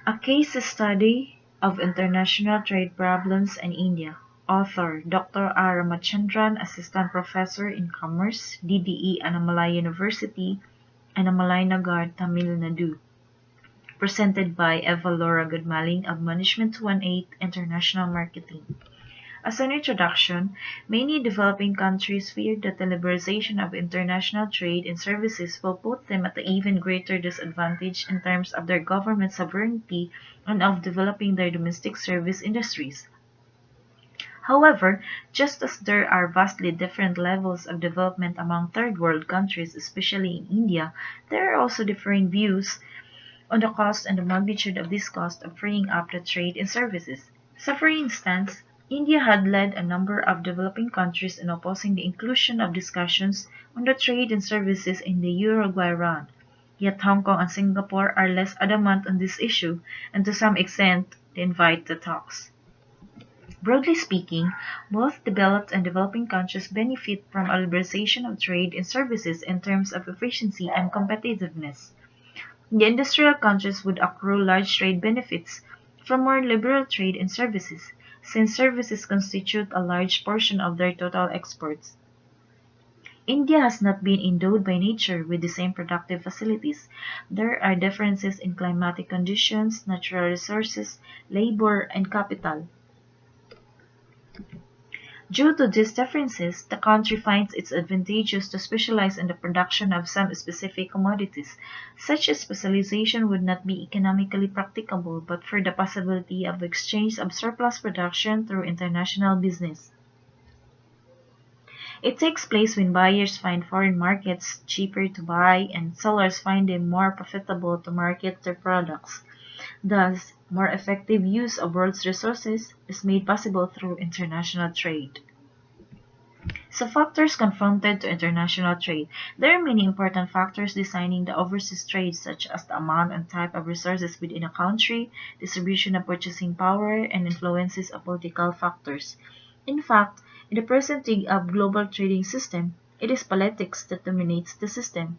A case study of international trade problems in India. Author Dr. R. Ramachandran, Assistant Professor in Commerce, DDE, Annamalai University, Annamalai Nagar, Tamil Nadu. Presented by Eva Laura Gudmaling of Management 218 International Marketing. As an introduction, many developing countries fear that the liberalization of international trade in services will put them at an even greater disadvantage in terms of their government sovereignty and of developing their domestic service industries. However, just as there are vastly different levels of development among third world countries, especially in India, there are also differing views on the cost and the magnitude of this cost of freeing up the trade in services. So for instance, India had led a number of developing countries in opposing the inclusion of discussions on the trade and services in the Uruguay Round. Yet Hong Kong and Singapore are less adamant on this issue, and to some extent they invite the talks. Broadly speaking, both developed and developing countries benefit from a liberalization of trade and services in terms of efficiency and competitiveness. The industrial countries would accrue large trade benefits from more liberal trade and services, since services constitute a large portion of their total exports. India has not been endowed by nature with the same productive facilities. There are differences in climatic conditions, natural resources, labor, and capital. Due to these differences, the country finds it advantageous to specialize in the production of some specific commodities. Such a specialization would not be economically practicable but for the possibility of exchange of surplus production through international business. It takes place when buyers find foreign markets cheaper to buy and sellers find them more profitable to market their products. Thus, more effective use of world's resources is made possible through international trade. So factors confronted to international trade. There are many important factors designing the overseas trade such as the amount and type of resources within a country, distribution of purchasing power, and influences of political factors. In fact, in the present day of global trading system, it is politics that dominates the system.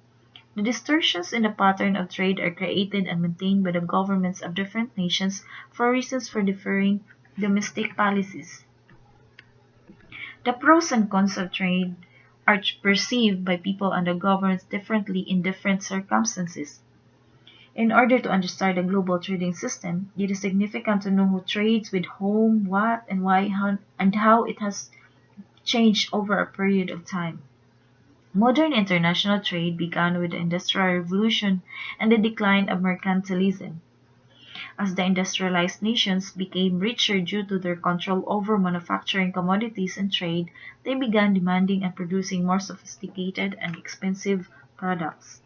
The distortions in the pattern of trade are created and maintained by the governments of different nations for reasons for differing domestic policies. The pros and cons of trade are perceived by people and the governments differently in different circumstances. In order to understand the global trading system, it is significant to know who trades with whom, what, and why, and how it has changed over a period of time. Modern international trade began with the Industrial Revolution and the decline of mercantilism. As the industrialized nations became richer due to their control over manufacturing commodities and trade, they began demanding and producing more sophisticated and expensive products.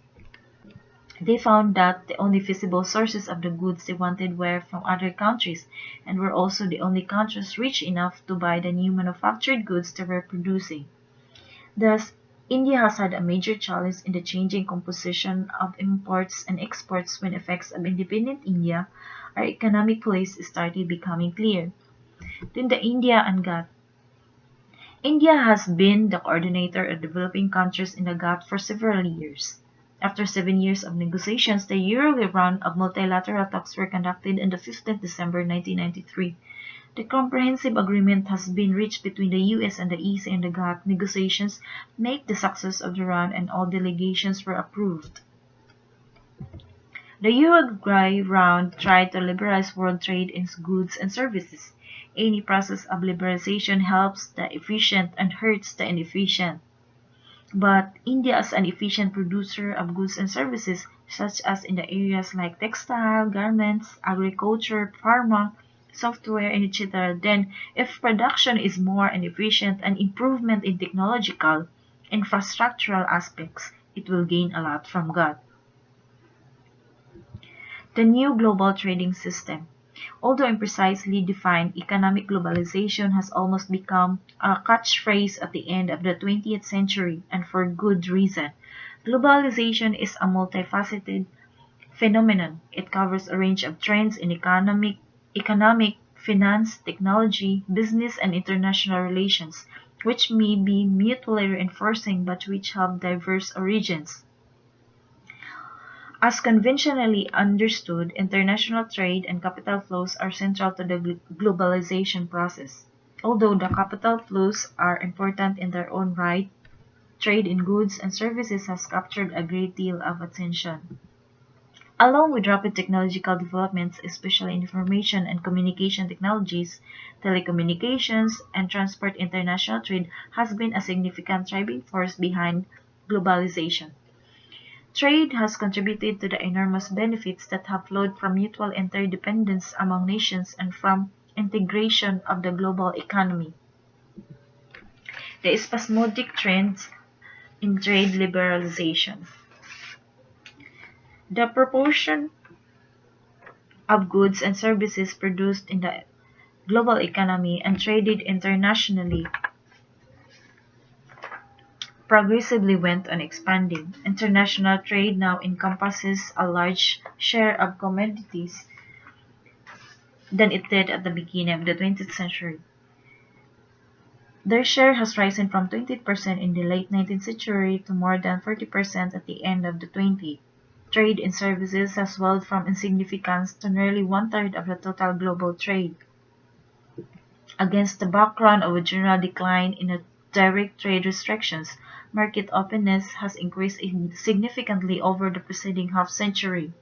They found that the only feasible sources of the goods they wanted were from other countries, and were also the only countries rich enough to buy the new manufactured goods they were producing. Thus, India has had a major challenge in the changing composition of imports and exports when effects of independent India, our economic policy started becoming clear. Then the India and GATT. India has been the coordinator of developing countries in the GATT for several years. After 7 years of negotiations, the yearly round of multilateral talks were conducted on the 15th December 1993. The comprehensive agreement has been reached between the US and the EC and the GATT negotiations make the success of the round and all delegations were approved. The Uruguay round tried to liberalize world trade in goods and services. Any process of liberalization helps the efficient and hurts the inefficient. But India is an efficient producer of goods and services such as in the areas like textile, garments, agriculture, pharma, software, and etc. Then, if production is more inefficient and improvement in technological, infrastructural aspects, it will gain a lot from God. The new global trading system. Although imprecisely defined, economic globalization has almost become a catchphrase at the end of the 20th century, and for good reason. Globalization is a multifaceted phenomenon. It covers a range of trends in economic, finance, technology, business, and international relations, which may be mutually reinforcing but which have diverse origins. As conventionally understood, international trade and capital flows are central to the globalization process. Although the capital flows are important in their own right, trade in goods and services has captured a great deal of attention. Along with rapid technological developments, especially in information and communication technologies, telecommunications, and transport, international trade has been a significant driving force behind globalization. Trade has contributed to the enormous benefits that have flowed from mutual interdependence among nations and from integration of the global economy. The spasmodic trends in trade liberalization. The proportion of goods and services produced in the global economy and traded internationally progressively went on expanding. International trade now encompasses a large share of commodities than it did at the beginning of the 20th century. Their share has risen from 20% in the late 19th century to more than 40% at the end of the 20th. Trade in services has swelled from insignificance to nearly one-third of the total global trade. Against the background of a general decline in direct trade restrictions, market openness has increased significantly over the preceding half-century.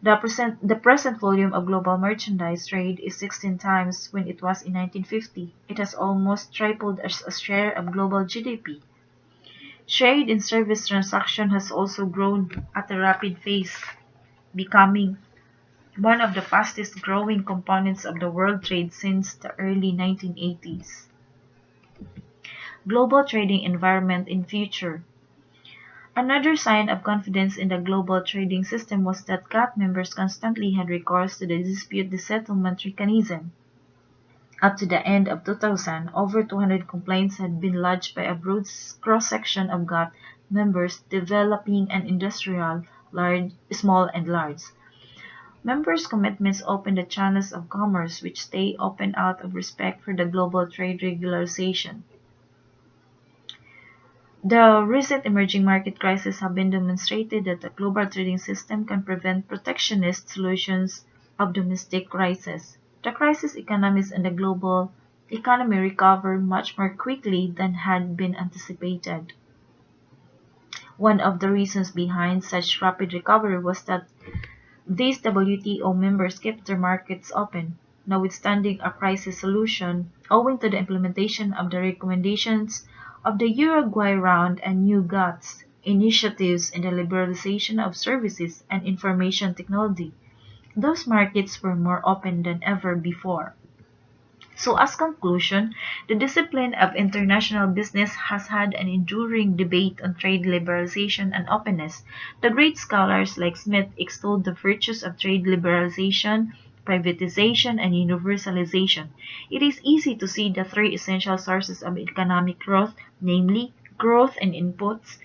The present volume of global merchandise trade is 16 times when it was in 1950. It has almost tripled as a share of global GDP. Trade in service transaction has also grown at a rapid pace, becoming one of the fastest growing components of the world trade since the early 1980s. Global trading environment in future. Another sign of confidence in the global trading system was that GATT members constantly had recourse to the dispute settlement mechanism. Up to the end of 2000, over 200 complaints had been lodged by a broad cross-section of GATT members, developing and industrial, small and large. Members' commitments open the channels of commerce which stay open out of respect for the global trade regularization. The recent emerging market crises have been demonstrated that the global trading system can prevent protectionist solutions of domestic crises. The crisis economies and the global economy recover much more quickly than had been anticipated. One of the reasons behind such rapid recovery was that these WTO members kept their markets open, notwithstanding a crisis solution, owing to the implementation of the recommendations of the Uruguay Round and new GATT's initiatives in the liberalization of services and information technology. Those markets were more open than ever before. So as conclusion, the discipline of international business has had an enduring debate on trade liberalization and openness. The great scholars like Smith extolled the virtues of trade liberalization, privatization, and universalization. It is easy to see the three essential sources of economic growth, namely growth in inputs,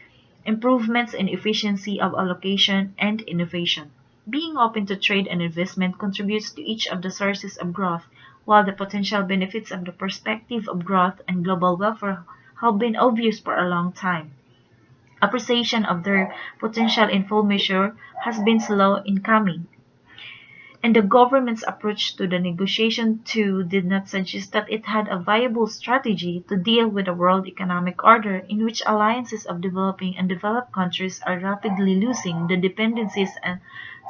improvements in efficiency of allocation, and innovation. Being open to trade and investment contributes to each of the sources of growth, while the potential benefits of the perspective of growth and global welfare have been obvious for a long time. Appreciation of their potential in full measure has been slow in coming, and the government's approach to the negotiation too did not suggest that it had a viable strategy to deal with a world economic order in which alliances of developing and developed countries are rapidly losing the dependencies and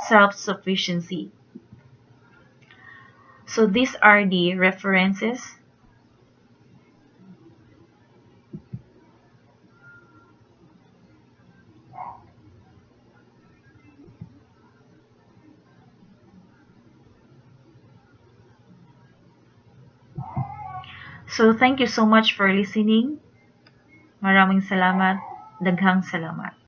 self-sufficiency. So these are the references. So thank you so much for listening. Maraming salamat. Daghang salamat.